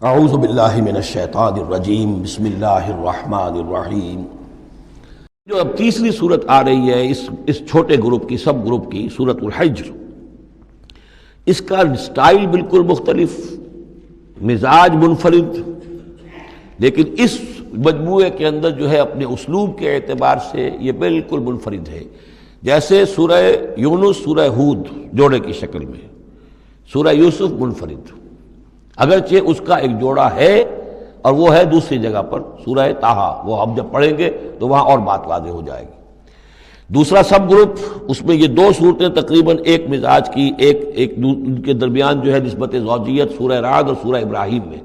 اعوذ باللہ من الشیطان الرجیم بسم اللہ الرحمن الرحیم۔ جو اب تیسری صورت آ رہی ہے اس چھوٹے گروپ کی، سب گروپ کی، سورۃ الحجر، اس کا سٹائل بالکل مختلف، مزاج منفرد، لیکن اس مجموعے کے اندر جو ہے اپنے اسلوب کے اعتبار سے یہ بالکل منفرد ہے۔ جیسے سورہ یونس سورہ ہود جوڑے کی شکل میں، سورہ یوسف منفرد، اگرچہ اس کا ایک جوڑا ہے اور وہ ہے دوسری جگہ پر سورہ طٰہٰ، وہ ہم جب پڑھیں گے تو وہاں اور بات واضح ہو جائے گی۔ دوسرا سب گروپ، اس میں یہ دو صورتیں تقریباً ایک مزاج کی، ایک ان کے درمیان جو ہے نسبت زوجیت سورہ رعد اور سورہ ابراہیم میں۔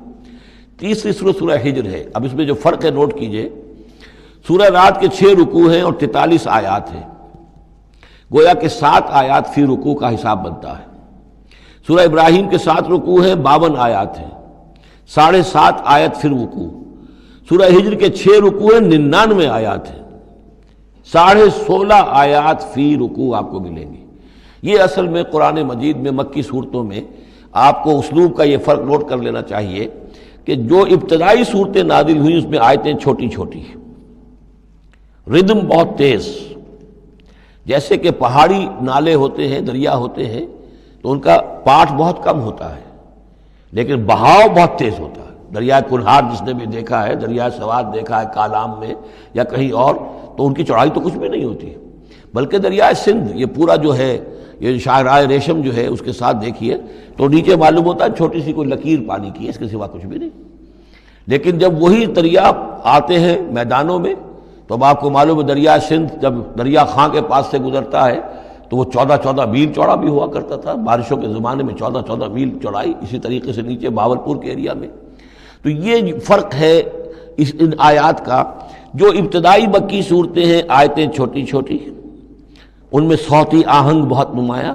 تیسری صورت سورہ حجر ہے۔ اب اس میں جو فرق ہے نوٹ کیجئے، سورہ رعد کے 6 رکوع ہیں اور 43 آیات ہیں، گویا کہ 7 آیات فی رکوع کا حساب بنتا ہے۔ سورہ ابراہیم کے 7 رکوع ہیں، 52 آیات ہیں، 7.5 آیت فی رکوع۔ سورہ حجر کے 6 رکوع ہیں، 99 آیات ہیں، 16.5 آیات فی رکوع آپ کو ملیں گی۔ یہ اصل میں قرآن مجید میں مکی صورتوں میں آپ کو اسلوب کا یہ فرق نوٹ کر لینا چاہیے کہ جو ابتدائی صورتیں نازل ہوئی اس میں آیتیں چھوٹی چھوٹی، ردم بہت تیز، جیسے کہ پہاڑی نالے ہوتے ہیں، دریا ہوتے ہیں تو ان کا پاٹ بہت کم ہوتا ہے لیکن بہاؤ بہت تیز ہوتا ہے۔ دریائے کنہار جس نے بھی دیکھا ہے، دریائے سوات دیکھا ہے کالام میں یا کہیں اور، تو ان کی چوڑائی تو کچھ بھی نہیں ہوتی، بلکہ دریائے سندھ یہ پورا جو ہے، یہ شاہراہ ریشم جو ہے اس کے ساتھ دیکھیے تو نیچے معلوم ہوتا ہے چھوٹی سی کوئی لکیر پانی کی ہے، اس کے سوا کچھ بھی نہیں۔ لیکن جب وہی دریا آتے ہیں میدانوں میں تو اب آپ کو معلوم ہے دریائے سندھ جب دریا خاں کے پاس سے گزرتا ہے تو وہ 14 میل چوڑا بھی ہوا کرتا تھا، بارشوں کے زمانے میں 14 میل چوڑائی، اسی طریقے سے نیچے باولپور کے ایریا میں۔ تو یہ فرق ہے ان آیات کا۔ جو ابتدائی مکی صورتیں ہیں، آیتیں چھوٹی چھوٹی، ان میں صوتی آہنگ بہت نمایاں،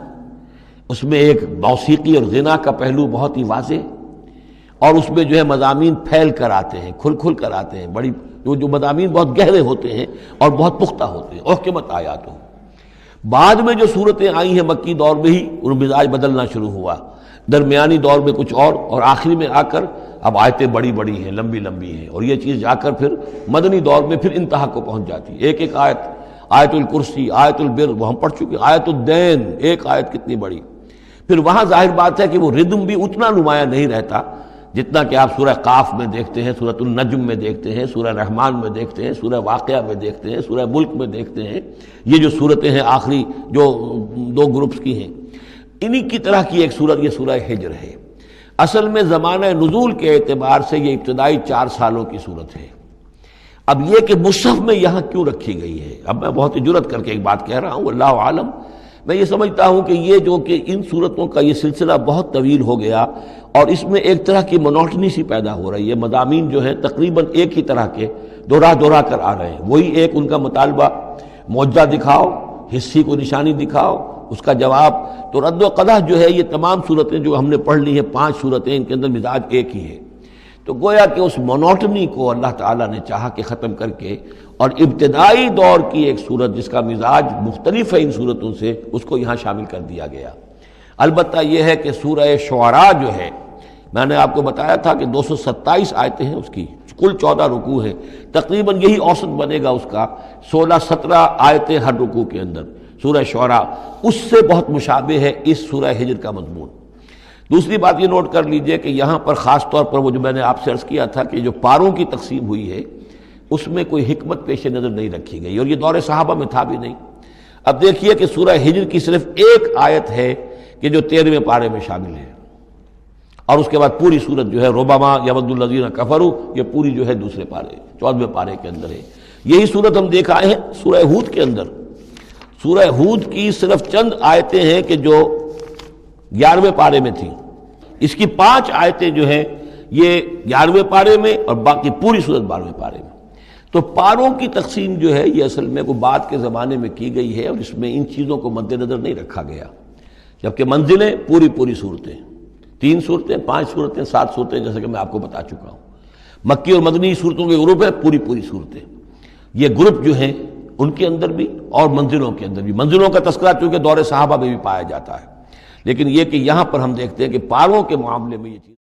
اس میں ایک موسیقی اور غنا کا پہلو بہت ہی واضح، اور اس میں جو ہے مضامین پھیل کر آتے ہیں، کھل کھل کر آتے ہیں، بڑی جو مضامین بہت گہرے ہوتے ہیں اور بہت پختہ ہوتے ہیں، احکمت آیات ہو۔ بعد میں جو صورتیں آئی ہیں مکی دور میں ہی ان مزاج بدلنا شروع ہوا، درمیانی دور میں کچھ اور آخری میں آ کر اب آیتیں بڑی بڑی ہیں، لمبی لمبی ہیں، اور یہ چیز جا کر پھر مدنی دور میں پھر انتہا کو پہنچ جاتی ہے۔ ایک آیت، آیت الکرسی، آیت البر وہ ہم پڑھ چکے، آیت الدین، ایک آیت کتنی بڑی۔ پھر وہاں ظاہر بات ہے کہ وہ ردم بھی اتنا نمایاں نہیں رہتا جتنا کہ آپ سورہ قاف میں دیکھتے ہیں، سورۃ النجم میں دیکھتے ہیں، سورہ رحمان میں دیکھتے ہیں، سورہ واقعہ میں دیکھتے ہیں، سورہ ملک میں دیکھتے ہیں۔ یہ جو صورتیں ہیں آخری جو 2 گروپس کی ہیں، انہی کی طرح کی ایک صورت یہ سورہ حجر ہے۔ اصل میں زمانہ نزول کے اعتبار سے یہ ابتدائی 4 سالوں کی صورت ہے۔ اب یہ کہ مصحف میں یہاں کیوں رکھی گئی ہے، اب میں بہت ہی جرات کر کے ایک بات کہہ رہا ہوں، اللہ عالم، میں یہ سمجھتا ہوں کہ یہ جو کہ ان صورتوں کا یہ سلسلہ بہت طویل ہو گیا اور اس میں ایک طرح کی مونوٹنی سی پیدا ہو رہی ہے، مضامین جو ہیں تقریباً ایک ہی طرح کے دورہ کر آ رہے ہیں، وہی ایک ان کا مطالبہ، معجزہ دکھاؤ، حصی کو نشانی دکھاؤ، اس کا جواب۔ تو رد و قدح جو ہے یہ تمام صورتیں جو ہم نے پڑھ لی ہیں، 5 صورتیں، ان کے اندر مزاج ایک ہی ہے۔ تو گویا کہ اس مونوٹنی کو اللہ تعالیٰ نے چاہا کہ ختم کر کے، اور ابتدائی دور کی ایک صورت جس کا مزاج مختلف ہے ان صورتوں سے، اس کو یہاں شامل کر دیا گیا۔ البتہ یہ ہے کہ سورہ شعراء جو ہے، میں نے آپ کو بتایا تھا کہ 227 آیتیں ہیں اس کی، کل 14 رکوع ہیں، تقریباً یہی اوسط بنے گا اس کا، 16-17 آیتیں ہر رکوع کے اندر۔ سورہ شعراء اس سے بہت مشابہ ہے اس سورہ حجر کا مضمون۔ دوسری بات یہ نوٹ کر لیجئے کہ یہاں پر خاص طور پر وہ جو میں نے آپ سے عرض کیا تھا کہ جو پاروں کی تقسیم ہوئی ہے اس میں کوئی حکمت پیش نظر نہیں رکھی گئی، اور یہ دور صحابہ میں تھا بھی نہیں۔ اب دیکھیے کہ سورہ حجر کی صرف ایک آیت ہے کہ جو 13ویں پارے میں شامل ہے، اور اس کے بعد پوری سورت جو ہے ربما یود الذین کفروا، یہ پوری جو ہے دوسرے پارے 14ویں پارے کے اندر ہے۔ یہی سورت ہم دیکھ آئے ہیں سورہ ہود کے اندر۔ سورہ ہود کی صرف چند آیتیں ہیں کہ جو 11ویں پارے میں تھیں، اس کی 5 آیتیں جو ہیں یہ 11ویں پارے میں اور باقی پوری سورت 12ویں پارے میں۔ تو پاروں کی تقسیم جو ہے یہ اصل میں کوئی بعد کے زمانے میں کی گئی ہے، اور اس میں ان چیزوں کو مد نظر نہیں رکھا گیا، جبکہ منزلیں پوری صورتیں، 3 صورتیں، 5 صورتیں، 7 صورتیں، جیسے کہ میں آپ کو بتا چکا ہوں۔ مکی اور مدنی صورتوں کے گروپ ہے، پوری صورتیں۔ یہ گروپ جو ہیں ان کے اندر بھی اور منزلوں کے اندر بھی، منزلوں کا تذکرہ چونکہ دور صحابہ میں بھی پایا جاتا ہے، لیکن یہ کہ یہاں پر ہم دیکھتے ہیں کہ پاروں کے معاملے میں یہ چیز